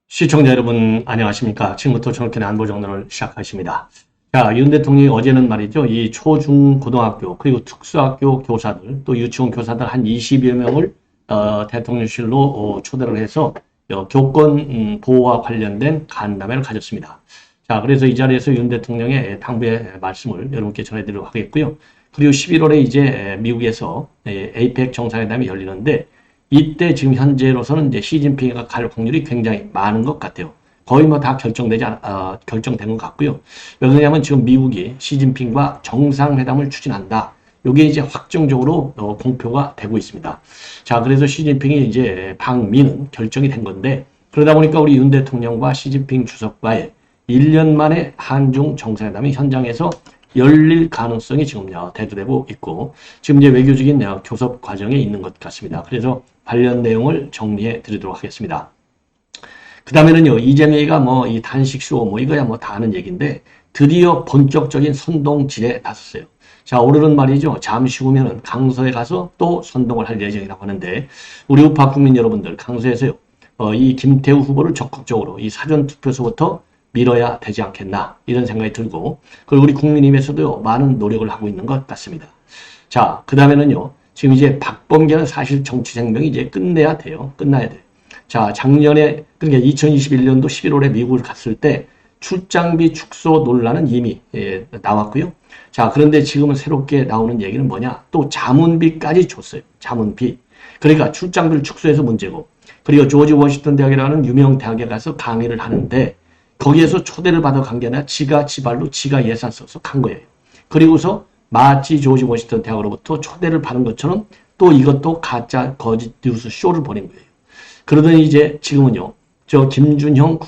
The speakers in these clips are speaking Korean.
시청자 여러분 안녕하십니까. 지금부터 정확한 안보정론을 시작하십니다. 자, 윤 대통령이 어제는 말이죠. 이 초중고등학교 그리고 특수학교 교사들 또 유치원 교사들 한 20여 명을 대통령실로 초대를 해서 교권 보호와 관련된 간담회를 가졌습니다. 자, 그래서 이 자리에서 윤 대통령의 당부의 말씀을 여러분께 전해드리도록 하겠고요. 그리고 11월에 이제 미국에서 APEC 정상회담이 열리는데 이때 지금 현재로서는 이제 시진핑이가 갈 확률이 굉장히 많은 것 같아요. 거의 뭐 다 결정된 것 같고요. 왜 그러냐면 지금 미국이 시진핑과 정상회담을 추진한다. 이게 이제 확정적으로 공표가 되고 있습니다. 자, 그래서 시진핑이 이제 방미는 결정이 된 건데 그러다 보니까 우리 윤 대통령과 시진핑 주석과의 1년 만에 한중 정상회담이 현장에서 열릴 가능성이 지금 대두되고 있고 지금 이제 외교적인 교섭 과정에 있는 것 같습니다. 그래서 관련 내용을 정리해 드리도록 하겠습니다. 그 다음에는요, 이재명이가 뭐 이 단식쇼 뭐 이거야 뭐 다 아는 얘기인데 드디어 본격적인 선동질에 나섰어요. 자, 오늘은 말이죠. 잠시 후면은 강서에 가서 또 선동을 할 예정이라고 하는데 우리 우파 국민 여러분들 강서에서요, 이 김태우 후보를 적극적으로 이 사전투표소부터 밀어야 되지 않겠나 이런 생각이 들고 그리고 우리 국민의힘에서도 많은 노력을 하고 있는 것 같습니다. 자, 그 다음에는요. 지금 이제 박범계는 사실 정치 생명이 이제 끝내야 돼요. 끝나야 돼요. 자, 작년에 그러니까 2021년도 11월에 미국을 갔을 때 출장비 축소 논란은 이미 나왔고요. 자, 그런데 지금은 새롭게 나오는 얘기는 뭐냐? 또 자문비까지 줬어요. 자문비. 그러니까 출장비를 축소해서 문제고 그리고 조지 워싱턴 대학이라는 유명 대학에 가서 강의를 하는데 거기에서 초대를 받아 간 게 아니라 지가 지발로 지가 예산 써서 간 거예요. 그리고서 마치 조지 워싱턴 대학으로부터 초대를 받은 것처럼 또 이것도 가짜 거짓 뉴스 쇼를 벌인 거예요. 그러더니 이제 지금은요, 저 김준형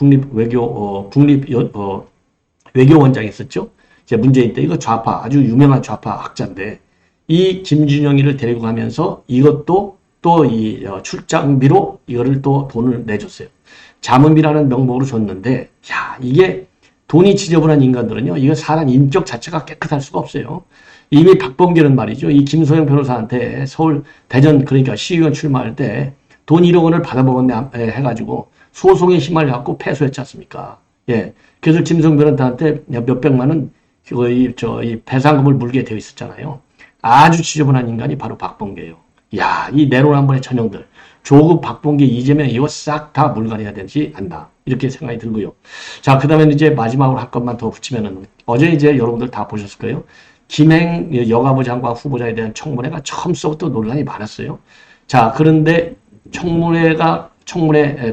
외교원장이 있었죠. 이제 문재인 때 이거 좌파 아주 유명한 좌파 학자인데 이 김준형이를 데리고 가면서 이것도 또 이 출장비로 이거를 또 돈을 내줬어요. 자문비라는 명목으로 줬는데, 야, 이게 돈이 지저분한 인간들은요, 이거 사람 인격 자체가 깨끗할 수가 없어요. 이미 박범계는 말이죠, 이 김소영 변호사한테 서울 대전 그러니까 시의원 출마할 때 돈 1억 원을 받아먹었네 해가지고 소송에 휘말려갖고 패소했지 않습니까? 예. 그래서 김소영 변호사한테 몇백만 원 이 배상금을 물게 되어 있었잖아요. 아주 지저분한 인간이 바로 박범계예요. 야, 이 내로남불의 전형들. 조국, 박범계, 이재명 이거 싹 다 물갈이해야 되지 않나 이렇게 생각이 들고요. 자, 그 다음에 이제 마지막으로 한 것만 더 붙이면은 어제 이제 여러분들 다 보셨을 거예요. 김행 여가부 장관 후보자에 대한 청문회가 처음서부터 논란이 많았어요. 자, 그런데 청문회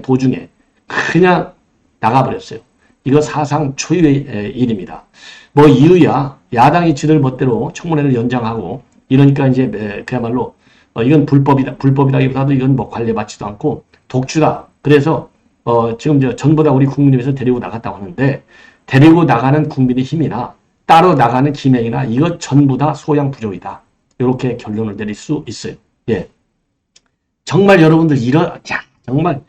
도중에 그냥 나가버렸어요. 이거 사상 초유의 일입니다. 뭐 이유야 야당이 지들 멋대로 청문회를 연장하고 이러니까 이제 그야말로 이건 불법이라기보다도 이건 뭐 관리받지도 않고 독주다. 그래서 지금 전부 다 우리 국민의힘에서 데리고 나갔다고 하는데 데리고 나가는 국민의힘이나 따로 나가는 김행이나 이거 전부 다 소양 부족이다. 이렇게 결론을 내릴 수 있어요. 예. 정말 여러분들 정말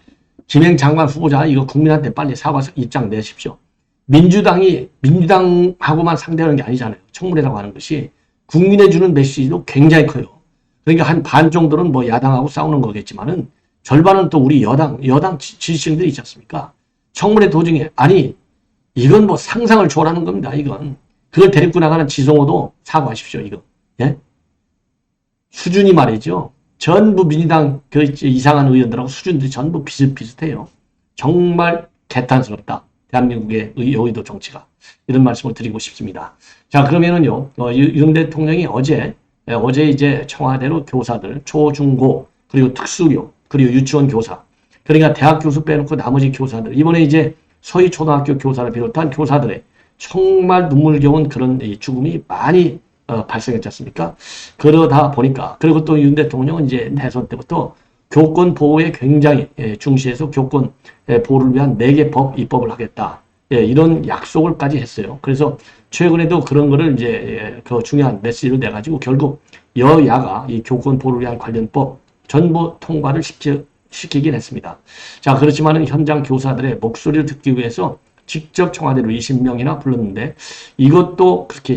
김행 장관 후보자 이거 국민한테 빨리 사과 입장 내십시오. 민주당하고만 상대하는 게 아니잖아요. 청문회라고 하는 것이 국민에 주는 메시지도 굉장히 커요. 그러니까 한 반 정도는 뭐 야당하고 싸우는 거겠지만은 절반은 또 우리 여당 지지층들이 있지 않습니까? 청문회 도중에 아니 이건 뭐 상상을 초월하는 겁니다. 이건 그걸 데리고 나가는 지성호도 사과하십시오. 이거 예? 수준이 말이죠. 전부 민주당 그 이상한 의원들하고 수준들이 전부 비슷비슷해요. 정말 개탄스럽다. 대한민국의 여의도 정치가 이런 말씀을 드리고 싶습니다. 자, 그러면은요 윤 대통령이 어제 이제 청와대로 교사들 초중고 그리고 특수교 그리고 유치원 교사 그러니까 대학 교수 빼놓고 나머지 교사들 이번에 이제 서희 초등학교 교사를 비롯한 교사들의 정말 눈물겨운 그런 죽음이 많이 발생했지 않습니까? 그러다 보니까 그리고 또 윤 대통령은 이제 대선 때부터 교권 보호에 굉장히 중시해서 교권 보호를 위한 4개 법 입법을 하겠다. 이런 약속을까지 했어요. 그래서 최근에도 그런 거를 이제 그 중요한 메시지를 내가지고 결국 여야가 이 교권 보호를 위한 관련 법 전부 통과를 시키긴 했습니다. 자, 그렇지만은 현장 교사들의 목소리를 듣기 위해서 직접 청와대로 20명이나 불렀는데 이것도 그렇게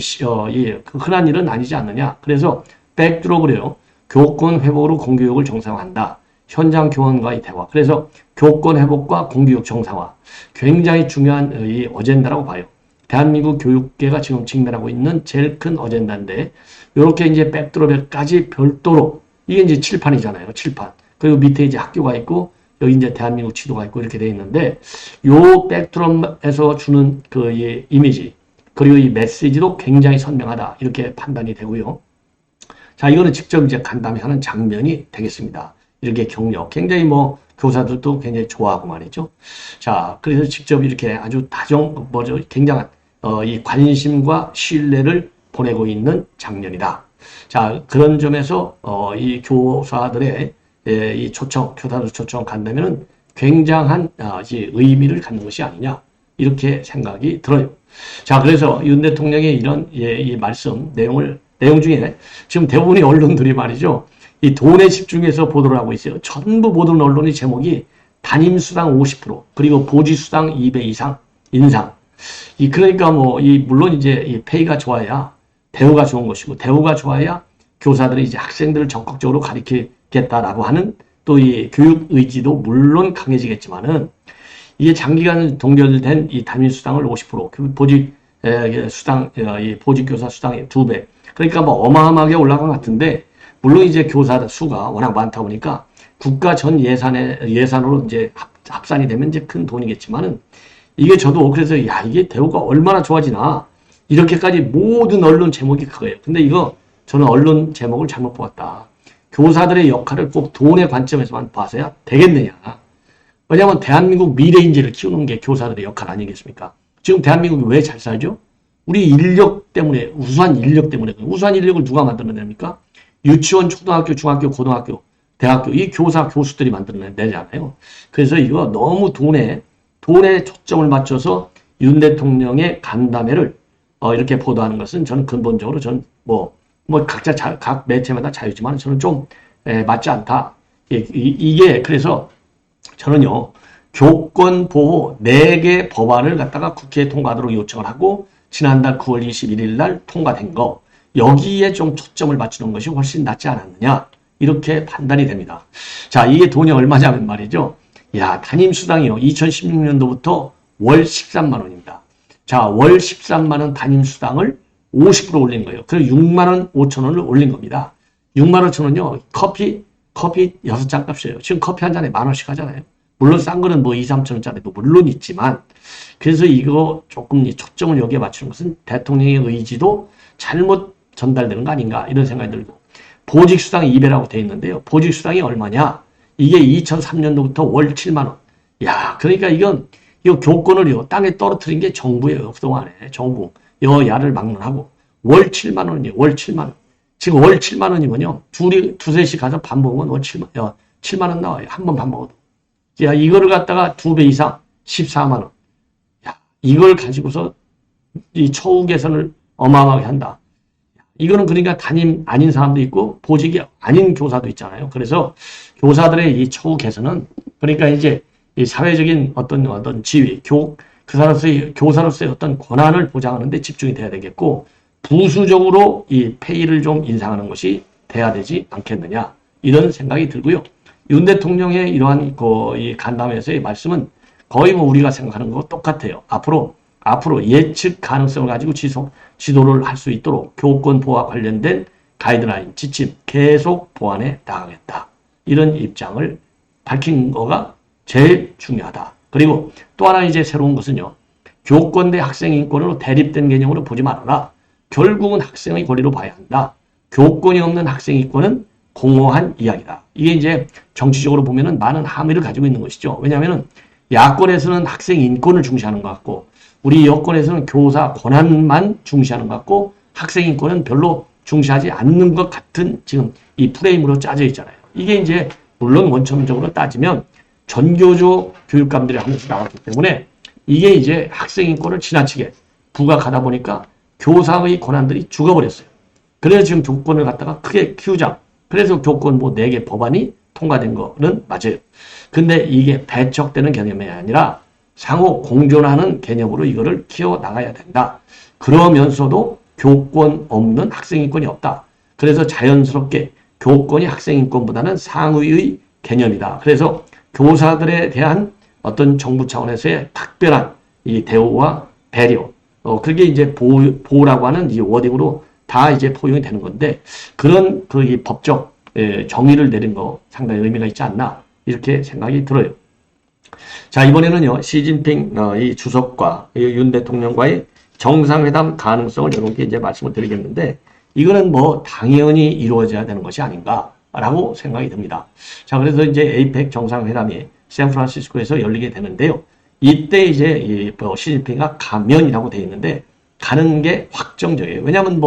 흔한 일은 아니지 않느냐. 그래서 백드로 그래요. 교권 회복으로 공교육을 정상화한다. 현장 교원과의 대화. 그래서 교권 회복과 공교육 정상화. 굉장히 중요한 이 어젠다라고 봐요. 대한민국 교육계가 지금 직면하고 있는 제일 큰 어젠다인데, 이렇게 이제 백드롭까지 별도로, 이게 이제 칠판이잖아요. 칠판. 그리고 밑에 이제 학교가 있고, 여기 이제 대한민국 지도가 있고, 이렇게 되어 있는데, 요 백드롭에서 주는 그 이미지, 그리고 이 메시지도 굉장히 선명하다. 이렇게 판단이 되고요. 자, 이거는 직접 이제 간담회 하는 장면이 되겠습니다. 이렇게 격려. 굉장히 뭐, 교사들도 굉장히 좋아하고 말이죠. 자, 그래서 직접 이렇게 아주 굉장한, 이 관심과 신뢰를 보내고 있는 장면이다. 자, 그런 점에서, 이 교사들의, 이 교사들 초청 간다면은 굉장한, 의미를 갖는 것이 아니냐. 이렇게 생각이 들어요. 자, 그래서 윤 대통령의 이런, 이 내용 중에 지금 대부분의 언론들이 말이죠. 이 돈에 집중해서 보도를 하고 있어요. 전부 모든 언론의 제목이 담임수당 50%, 그리고 보직수당 2배 이상 인상. 그러니까 물론 이제 이 페이가 좋아야 대우가 좋은 것이고, 대우가 좋아야 교사들이 이제 학생들을 적극적으로 가르치겠다라고 하는 또 이 교육 의지도 물론 강해지겠지만은, 이게 장기간 동결된 이 담임수당을 50%, 보직교사 수당의 2배. 그러니까 어마어마하게 올라간 것 같은데, 물론 이제 교사 수가 워낙 많다 보니까 국가 전 예산으로 이제 합산이 되면 이제 큰 돈이겠지만은, 이게 저도 그래서 이게 대우가 얼마나 좋아지나, 이렇게까지 모든 언론 제목이 그거예요. 근데 이거 저는 언론 제목을 잘못 보았다. 교사들의 역할을 꼭 돈의 관점에서만 봐서야 되겠느냐. 왜냐하면 대한민국 미래 인재를 키우는 게 교사들의 역할 아니겠습니까? 지금 대한민국이 왜 잘 살죠? 우리 인력 때문에, 우수한 인력 때문에. 우수한 인력을 누가 만들어냅니까? 유치원, 초등학교, 중학교, 고등학교, 대학교, 이 교수들이 만들어내잖아요. 그래서 이거 너무 돈에 초점을 맞춰서 윤 대통령의 간담회를 이렇게 보도하는 것은 저는 근본적으로 각 매체마다 자유지만 저는 좀 맞지 않다. 이게 그래서 저는요, 교권 보호 4개 법안을 갖다가 국회에 통과하도록 요청을 하고 지난달 9월 21일 날 통과된 거, 여기에 좀 초점을 맞추는 것이 훨씬 낫지 않았느냐, 이렇게 판단이 됩니다. 자, 이게 돈이 얼마냐면 말이죠. 담임수당이요, 2016년도부터 월 13만 원입니다. 자, 월 13만 원 담임수당을 50% 올린 거예요. 그리고 6만 원 5천 원을 올린 겁니다. 6만 5천 원요, 커피 6잔 값이에요. 지금 커피 한 잔에 10,000원씩 하잖아요. 물론 싼 거는 2, 3천 원짜리도 물론 있지만, 그래서 이거 조금 초점을 여기에 맞추는 것은 대통령의 의지도 잘못 전달되는 거 아닌가, 이런 생각이 들고. 보직수당 2배라고 되어 있는데요. 보직수당이 얼마냐? 이게 2003년도부터 월 7만 원. 그러니까 이거 교권을요, 땅에 떨어뜨린 게 정부예요. 그동안에. 정부. 여야를 막론하고. 월 7만 원이에요. 월 7만 원. 지금 월 7만 원이면요, 두세씩 가서 밥 먹으면 월 7만 원 나와요. 한 번 밥 먹어도. 이거를 갖다가 2배 이상 14만 원. 이걸 가지고서 이 처우 개선을 어마어마하게 한다. 이거는 그러니까 담임 아닌 사람도 있고 보직이 아닌 교사도 있잖아요. 그래서 교사들의 이 처우 개선은, 그러니까 이제 이 사회적인 어떤 지위, 교사로서의 어떤 권한을 보장하는 데 집중이 돼야 되겠고, 부수적으로 이 페이를 좀 인상하는 것이 돼야 되지 않겠느냐, 이런 생각이 들고요. 윤 대통령의 이러한 이 간담회에서의 말씀은 거의 우리가 생각하는 거 똑같아요. 앞으로 예측 가능성을 가지고 지도를 할 수 있도록 교권 보호와 관련된 가이드라인, 지침 계속 보완해 나가겠다, 이런 입장을 밝힌 거가 제일 중요하다. 그리고 또 하나 이제 새로운 것은요, 교권 대 학생 인권으로 대립된 개념으로 보지 말아라. 결국은 학생의 권리로 봐야 한다. 교권이 없는 학생 인권은 공허한 이야기다. 이게 이제 정치적으로 보면은 많은 함의를 가지고 있는 것이죠. 왜냐하면은 야권에서는 학생 인권을 중시하는 것 같고, 우리 여권에서는 교사 권한만 중시하는 것 같고, 학생 인권은 별로 중시하지 않는 것 같은 지금 이 프레임으로 짜져 있잖아요. 이게 이제 물론 원천적으로 따지면 전교조 교육감들이 하면서 나왔기 때문에, 이게 이제 학생 인권을 지나치게 부각하다 보니까 교사의 권한들이 죽어버렸어요. 그래서 지금 교권을 갖다가 크게 키우자. 그래서 교권 4개 법안이 통과된 거는 맞아요. 근데 이게 배척되는 개념이 아니라 상호 공존하는 개념으로 이거를 키워나가야 된다. 그러면서도 교권 없는 학생인권이 없다. 그래서 자연스럽게 교권이 학생인권보다는 상위의 개념이다. 그래서 교사들에 대한 어떤 정부 차원에서의 특별한 이 대우와 배려, 그게 이제 보호라고 하는 이 워딩으로 다 이제 포용이 되는 건데, 그런 이 법적 정의를 내린 거 상당히 의미가 있지 않나, 이렇게 생각이 들어요. 자, 이번에는요, 시진핑 이 주석과 윤 대통령과의 정상회담 가능성을 여러분께 이제 말씀을 드리겠는데, 이거는 뭐 당연히 이루어져야 되는 것이 아닌가라고 생각이 듭니다. 자, 그래서 이제 에이펙 정상회담이 샌프란시스코에서 열리게 되는데요. 이때 이제 시진핑가 가면이라고 되어 있는데, 가는 게 확정적이에요. 왜냐하면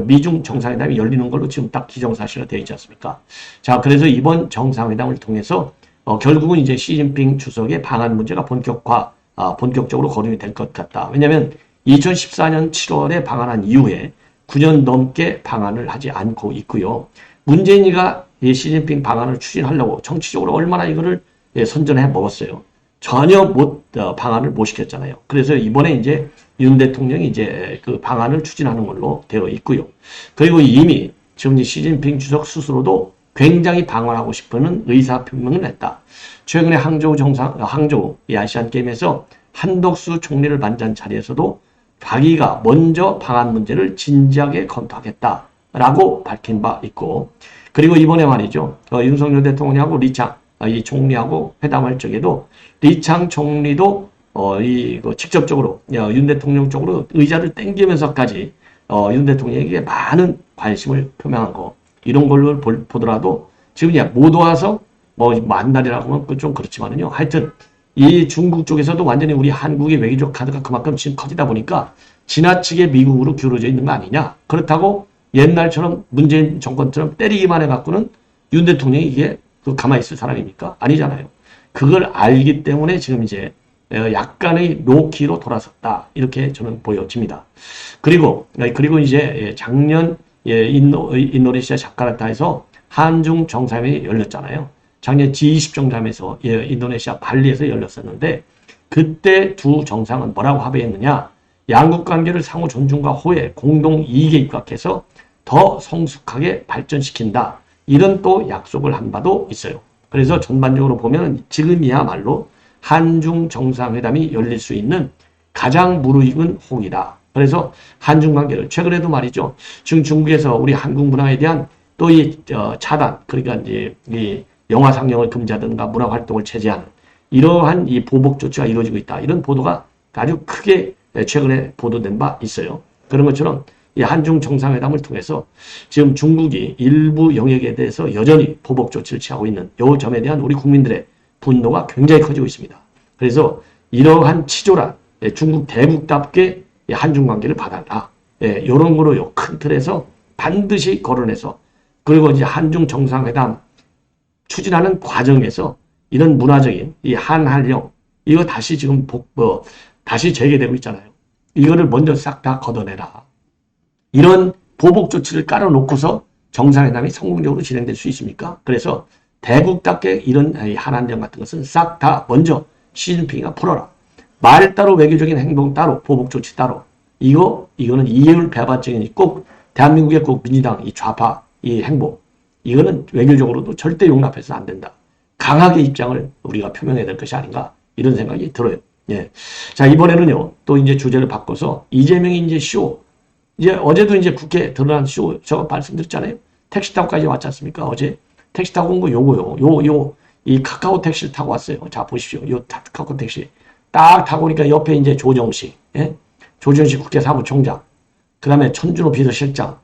미중 정상회담이 열리는 걸로 지금 딱 기정사실화 되어 있지 않습니까? 자, 그래서 이번 정상회담을 통해서 결국은 이제 시진핑 주석의 방한 문제가 본격적으로 거론이 될 것 같다. 왜냐하면 2014년 7월에 방한한 이후에 9년 넘게 방한을 하지 않고 있고요. 문재인이가 이 시진핑 방한을 추진하려고 정치적으로 얼마나 이거를 선전해 먹었어요. 전혀 방안을 못 시켰잖아요. 그래서 이번에 이제 윤 대통령이 이제 그 방안을 추진하는 걸로 되어 있고요. 그리고 이미 지금 시진핑 주석 스스로도 굉장히 방한하고 싶어하는 의사표명을 했다. 최근에 항저우 이 아시안 게임에서 한덕수 총리를 만난 자리에서도 자기가 먼저 방한 문제를 진지하게 검토하겠다라고 밝힌 바 있고, 그리고 이번에 말이죠. 윤석열 대통령하고 리창 이 총리하고 회담할 적에도 리창 총리도 직접적으로 윤 대통령 쪽으로 의자를 땡기면서까지 윤 대통령에게 많은 관심을 표명한 거, 이런 걸로 보더라도 지금 못 와서 만날이라고 하면 좀 그렇지만은요. 하여튼 이 중국 쪽에서도 완전히 우리 한국의 외교적 카드가 그만큼 지금 커지다 보니까 지나치게 미국으로 기울어져 있는 거 아니냐. 그렇다고 옛날처럼 문재인 정권처럼 때리기만 해갖고는 윤 대통령이 이게 가만히 있을 사람입니까? 아니잖아요. 그걸 알기 때문에 지금 이제 약간의 노키로 돌아섰다. 이렇게 저는 보여집니다. 그리고 이제 작년 인도네시아 자카르타에서 한중 정상회담이 열렸잖아요. 작년 G20 정상회담에서 인도네시아 발리에서 열렸었는데, 그때 두 정상은 뭐라고 합의했느냐? 양국 관계를 상호 존중과 호혜, 공동 이익에 입각해서 더 성숙하게 발전시킨다. 이런 또 약속을 한 바도 있어요. 그래서 전반적으로 보면 지금이야말로 한중 정상회담이 열릴 수 있는 가장 무르익은 호기다. 그래서 한중 관계를 최근에도 말이죠. 지금 중국에서 우리 한국 문화에 대한 또 차단, 그러니까 이제 이 영화 상영을 금지하든가 문화 활동을 제재하는 이러한 이 보복 조치가 이루어지고 있다. 이런 보도가 아주 크게 최근에 보도된 바 있어요. 그런 것처럼 이 한중 정상회담을 통해서 지금 중국이 일부 영역에 대해서 여전히 보복 조치를 취하고 있는 이 점에 대한 우리 국민들의 분노가 굉장히 커지고 있습니다. 그래서 이러한 치졸한 중국 대국답게 한중 관계를 봐달라. 이런 거로 큰 틀에서 반드시 거론해서, 그리고 이제 한중 정상회담 추진하는 과정에서 이런 문화적인 이 한한령 이거 다시 지금 다시 재개되고 있잖아요. 이거를 먼저 싹 다 걷어내라. 이런 보복 조치를 깔아놓고서 정상회담이 성공적으로 진행될 수 있습니까? 그래서 대국답게 이런 한한령 같은 것은 싹 다 먼저 시진핑이가 풀어라. 말 따로 외교적인 행동 따로 보복 조치 따로. 이거는 이해율 배반적인 꼭 대한민국의 꼭 민주당 이 좌파 이 행보, 이거는 외교적으로도 절대 용납해서는 안 된다. 강하게 입장을 우리가 표명해야 될 것이 아닌가, 이런 생각이 들어요. 예. 자, 이번에는요, 또 이제 주제를 바꿔서 이재명이 이제 어제도 이제 국회에 드러난 제가 말씀드렸잖아요. 택시 타고까지 왔지 않습니까? 어제 택시 타고 온 거 요거요. 이 카카오 택시를 타고 왔어요. 자, 보십시오. 카카오 택시 딱 타고 오니까 옆에 이제 조정식, 조정식 국회 사무총장, 그 다음에 천준호 비서실장,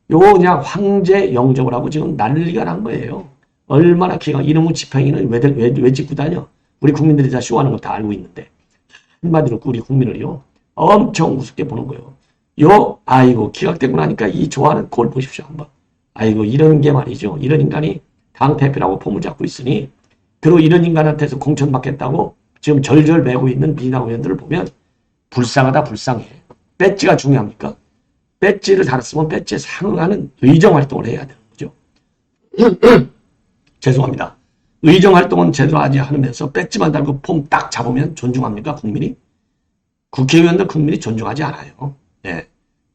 그냥 황제 영접을 하고 지금 난리가 난 거예요. 얼마나 이놈의 지팡이는 왜 짚고 다녀? 우리 국민들이 다 쇼하는 거 다 알고 있는데. 한마디로 우리 국민을요, 엄청 우습게 보는 거예요. 아이고, 기각되고 나니까 이 좋아하는 꼴 보십시오, 한번. 아이고, 이런 게 말이죠. 이런 인간이 당대표라고 폼을 잡고 있으니, 그리고 이런 인간한테서 공천받겠다고 지금 절절 매고 있는 민주당 의원들을 보면 불쌍하다, 불쌍해. 배지가 중요합니까? 배지를 달았으면 배지에 상응하는 의정 활동을 해야 되는 거죠. 죄송합니다. 의정 활동은 제대로 하지 않으면서 배지만 달고 폼 딱 잡으면 존중합니까? 국민이? 국회의원들 국민이 존중하지 않아요. 예.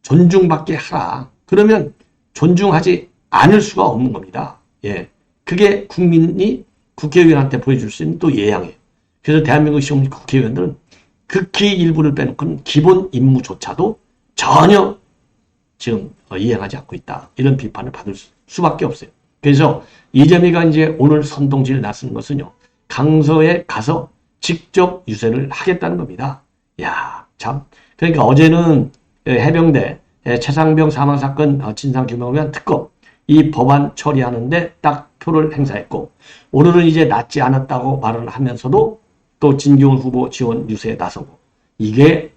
존중받게 하라. 그러면 존중하지 않을 수가 없는 겁니다. 예. 그게 국민이 국회의원한테 보여줄 수 있는 또 예양이에요. 그래서 대한민국 시험 국회의원들은 극히 일부를 빼놓고는 기본 임무조차도 전혀 지금 이행하지 않고 있다. 이런 비판을 받을 수밖에 없어요. 그래서 이재명이가 이제 오늘 선동질을 나선 것은요. 강서에 가서 직접 유세를 하겠다는 겁니다. 야, 참. 그러니까 어제는 해병대 최상병 사망사건 진상규명을 위한 특검 이 법안 처리하는데 딱 표를 행사했고 오늘은 이제 낫지 않았다고 말을 하면서도 또 진기훈 후보 지원 유세에 나서고 이게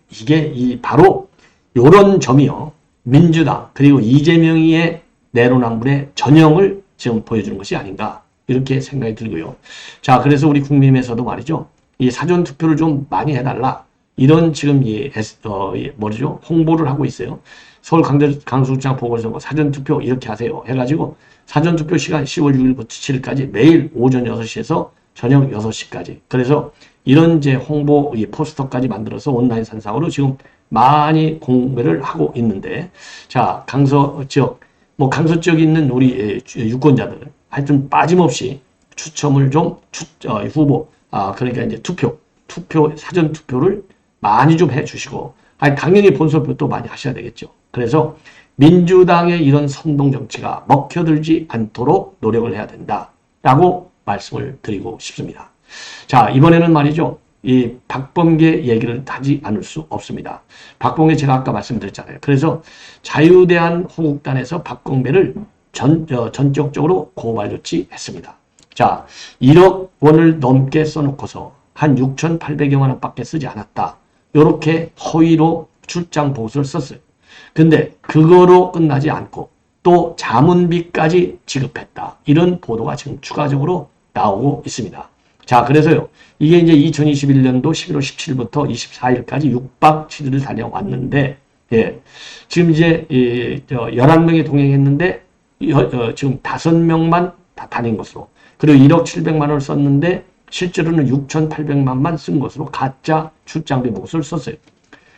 바로 요런 점이요. 민주당 그리고 이재명이의 내로남불의 전형을 지금 보여주는 것이 아닌가 이렇게 생각이 들고요. 자, 그래서 우리 국민의힘에서도 말이죠. 이 사전투표를 좀 많이 해달라. 이런 지금 뭐죠? 홍보를 하고 있어요. 서울 강서구청 보궐선거 사전투표 이렇게 하세요. 해가지고 사전투표 시간 10월 6일부터 7일까지 매일 오전 6시에서 저녁 6시까지. 그래서 이런 이제 홍보 포스터까지 만들어서 온라인 산상으로 지금 많이 공개를 하고 있는데, 자, 강서 지역, 뭐 강서 지역에 있는 우리 유권자들 하여튼 빠짐없이 추첨을 좀 후보, 그러니까 이제 투표 사전 투표를 많이 좀 해주시고, 당연히 본선표도 많이 하셔야 되겠죠. 그래서 민주당의 이런 선동 정치가 먹혀들지 않도록 노력을 해야 된다라고 말씀을 드리고 싶습니다. 자, 이번에는 말이죠. 이 박범계 얘기를 하지 않을 수 없습니다. 박범계 제가 아까 말씀드렸잖아요. 그래서 자유대한호국단에서 박범계를 전격적으로 고발 조치했습니다. 자, 1억 원을 넘게 써놓고서 한 6,800여만 원밖에 쓰지 않았다. 이렇게 허위로 출장 보고서를 썼어요. 근데 그거로 끝나지 않고 또 자문비까지 지급했다. 이런 보도가 지금 추가적으로 나오고 있습니다. 자, 그래서요. 이게 이제 2021년도 11월 17일부터 24일까지 6박 7일을 다녀왔는데, 예. 지금 이제, 11명이 동행했는데, 지금 5명만 다 다닌 것으로. 그리고 1억 700만 원을 썼는데, 실제로는 6,800만만 쓴 것으로 가짜 출장비 보고서를 썼어요.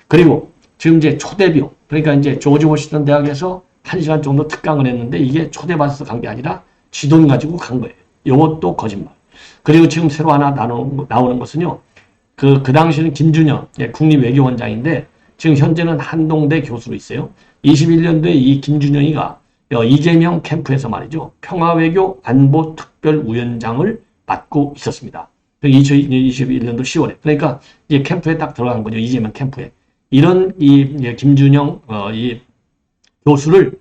그리고 지금 이제 초대비용. 그러니까 이제 조지 워싱턴 대학에서 1시간 정도 특강을 했는데, 이게 초대받아서 간 게 아니라 지 돈 가지고 간 거예요. 이것도 거짓말. 그리고 지금 새로 하나 나오는 것은요. 그 당시에는 김준현 국립외교원장인데 지금 현재는 한동대 교수로 있어요. 21년도에 이 김준현이가 이재명 캠프에서 말이죠. 평화외교 안보특별위원장을 맡고 있었습니다. 2021년도 10월에. 그러니까 이제 캠프에 딱 들어간 거죠. 이재명 캠프에. 이런 김준영 이 교수를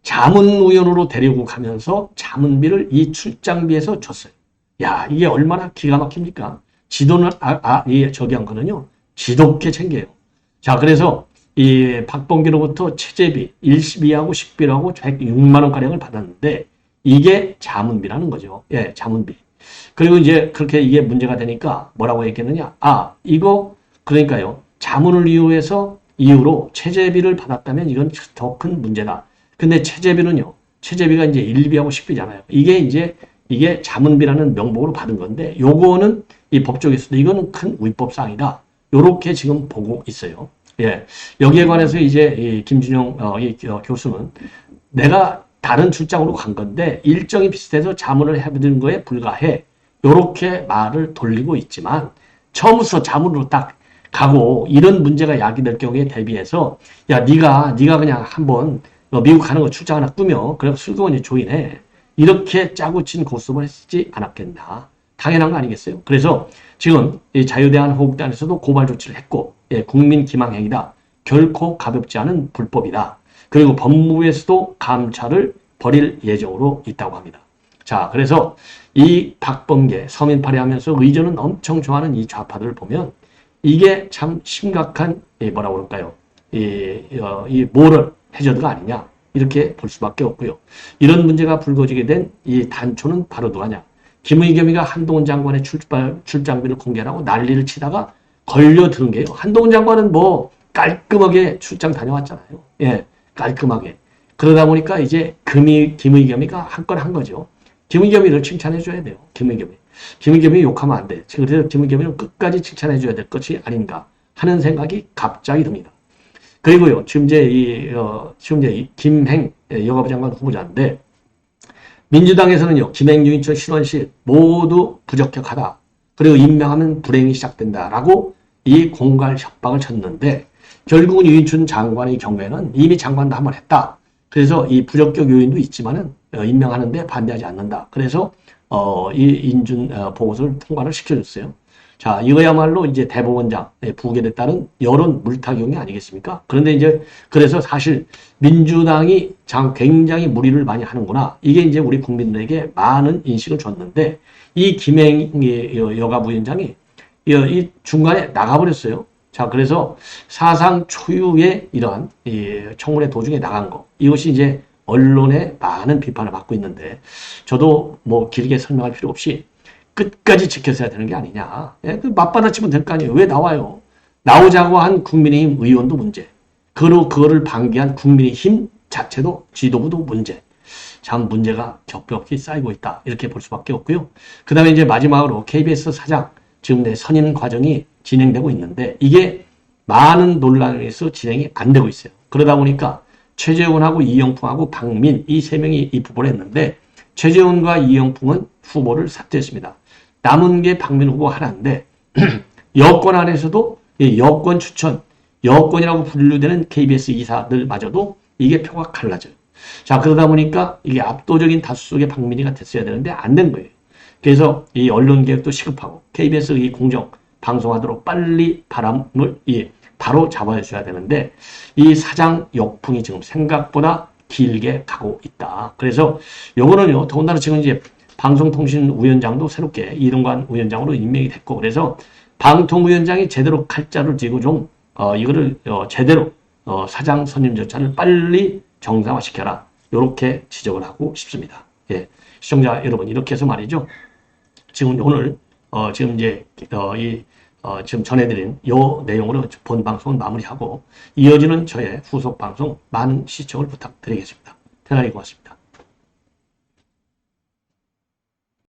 자문위원으로 데리고 가면서 자문비를 이 출장비에서 줬어요. 야, 이게 얼마나 기가 막힙니까? 지도는, 저기 한 거는요, 지독게 챙겨요. 자, 그래서, 이 박범계로부터 체재비, 일시비하고 식비라고 106만원가량을 받았는데, 이게 자문비라는 거죠. 예, 자문비. 그리고 이제 그렇게 이게 문제가 되니까 뭐라고 했겠느냐? 이거, 그러니까요, 자문을 이유로 체재비를 받았다면 이건 더 큰 문제다. 근데 체재비는요, 체재비가 이제 일비하고 식비잖아요. 이게 자문비라는 명목으로 받은 건데, 요거는 이 법조계에서도 이거는 큰 위법사항이다. 요렇게 지금 보고 있어요. 예. 여기에 관해서 이제 이 김준영 교수는 내가 다른 출장으로 간 건데, 일정이 비슷해서 자문을 해드린 거에 불과해. 요렇게 말을 돌리고 있지만, 처음부터 자문으로 딱 가고, 이런 문제가 야기될 경우에 대비해서, 야, 네가 그냥 한번 미국 가는 거 출장 하나 꾸며. 그래서 슬그머니 조인해. 이렇게 짜고 친 고습을 했지 않았겠나. 당연한 거 아니겠어요? 그래서 지금 이 자유대한호국단에서도 고발 조치를 했고, 예, 국민 기망행위다. 결코 가볍지 않은 불법이다. 그리고 법무부에서도 감찰을 벌일 예정으로 있다고 합니다. 자, 그래서 이 박범계 서민 파괴하면서 의전은 엄청 좋아하는 이 좌파들을 보면 이게 참 심각한 뭐라고 그럴까요? 이 모럴 해저드가 아니냐. 이렇게 볼 수밖에 없고요. 이런 문제가 불거지게 된 이 단초는 바로 누가냐. 김의겸이가 한동훈 장관의 출장비를 공개하고 난리를 치다가 걸려드는 게요. 한동훈 장관은 뭐 깔끔하게 출장 다녀왔잖아요. 예, 깔끔하게. 그러다 보니까 이제 김의겸이가 한 건 한 거죠. 김의겸이를 칭찬해줘야 돼요. 김의겸이. 김의겸이 욕하면 안 돼. 그래서 김의겸이는 끝까지 칭찬해줘야 될 것이 아닌가 하는 생각이 갑자기 듭니다. 그리고요, 지금 이제 이 김행 여가부 장관 후보자인데, 민주당에서는요, 김행, 유인철, 신원식 모두 부적격하다. 그리고 임명하면 불행이 시작된다라고 이 공갈 협박을 쳤는데, 결국은 유인춘 장관의 경우에는 이미 장관도 한번 했다. 그래서 이 부적격 요인도 있지만은 임명하는데 반대하지 않는다. 그래서 이 인준 보고서를 통과를 시켜줬어요. 자, 이거야말로 이제 대법원장 부결에 따른 여론 물타기용이 아니겠습니까? 그런데 이제 그래서 사실 민주당이 굉장히 무리를 많이 하는구나. 이게 이제 우리 국민들에게 많은 인식을 줬는데 이 김행 여가부위원장이 이 중간에 나가버렸어요. 자, 그래서 사상 초유의 이러한 청문회 도중에 나간 거. 이것이 이제 언론의 많은 비판을 받고 있는데 저도 뭐 길게 설명할 필요 없이 끝까지 지켰어야 되는 게 아니냐. 예, 맞받아치면 될 거 아니에요. 왜 나와요? 나오자고 한 국민의힘 의원도 문제. 그거를 방기한 국민의힘 자체도 지도부도 문제. 참 문제가 겹겹이 쌓이고 있다. 이렇게 볼 수밖에 없고요. 그 다음에 이제 마지막으로 KBS 사장 지금 내 선임 과정이 진행되고 있는데 이게 많은 논란에서 진행이 안 되고 있어요. 그러다 보니까 최재훈하고 이영풍하고 박민 이 세 명이 입후보를 했는데 최재훈과 이영풍은 후보를 삭제했습니다. 남은 게 박민 후보 하나인데 여권 안에서도 여권 추천, 여권이라고 분류되는 KBS 이사들마저도 이게 표가 갈라져요. 자, 그러다 보니까 이게 압도적인 다수 속의 박민희가 됐어야 되는데 안 된 거예요. 그래서 이 언론개혁도 시급하고 KBS 이 공정 방송하도록 빨리 바람을 바로 잡아줘야 되는데 이 사장 역풍이 지금 생각보다 길게 가고 있다. 그래서 요거는요, 더군다나 지금 이제 방송통신위원장도 새롭게 이동관 위원장으로 임명이 됐고, 그래서 방통위원장이 제대로 칼자를 쥐고 좀, 이거를, 제대로, 사장 선임 절차를 빨리 정상화시켜라. 요렇게 지적을 하고 싶습니다. 예. 시청자 여러분, 이렇게 해서 말이죠. 지금 오늘, 지금 이제, 지금 전해드린 요 내용으로 본 방송은 마무리하고, 이어지는 저의 후속 방송 많은 시청을 부탁드리겠습니다. 대단히 고맙습니다.